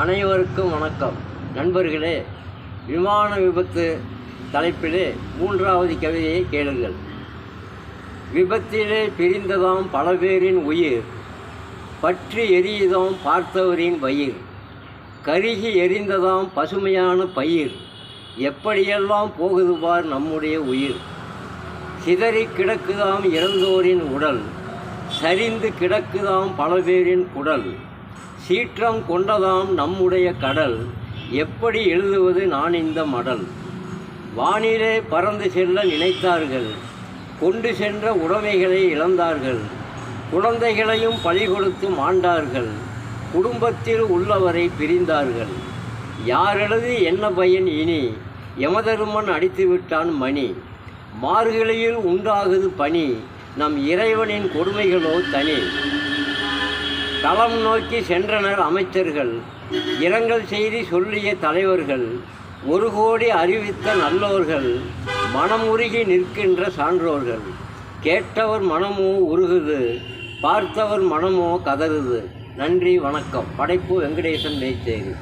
அனைவருக்கும் வணக்கம். நண்பர்களே, விமான விபத்து தலைப்பிலே 3வது கவிதையை கேளுங்கள். விபத்திலே பிரிந்ததாம் பல பேரின் உயிர், பற்றி எரியுதாம் பார்த்தவரின் வயிர், கருகி எரிந்ததாம் பசுமையான பயிர், எப்படியெல்லாம் போகுது பார் நம்முடைய உயிர். சிதறி கிடக்குதாம் இறந்தோரின் உடல், சரிந்து கிடக்குதாம் பல பேரின் குடல், சீற்றம் கொண்டதாம் நம்முடைய கடல், எப்படி எழுதுவது நான் இந்த மடல். வானிலே பறந்து செல்ல நினைத்தார்கள், கொண்டு சென்ற உடைமைகளை இழந்தார்கள், குழந்தைகளையும் பலி கொடுத்து மாண்டார்கள், குடும்பத்தில் உள்ளவரை பிரிந்தார்கள். யாரெழுதி என்ன பயன் இனி, யமதருமன் அடித்துவிட்டான் மணி. மார்கழியில் உண்டாகுது பனி, நம் இறைவனின் கொடுமைகளோ தனி. களம் நோக்கி சென்றனர் அமைச்சர்கள், இரங்கல் செய்தி சொல்லிய தலைவர்கள், 1 கோடி அறிவித்த நல்லோர்கள், மனமுருகி நிற்கின்ற சான்றோர்கள். கேட்டவர் மனமோ உருகுது, பார்த்தவர் மனமோ கதறுது. நன்றி, வணக்கம். படைப்பு வெங்கடேசன் மேச்சேரி.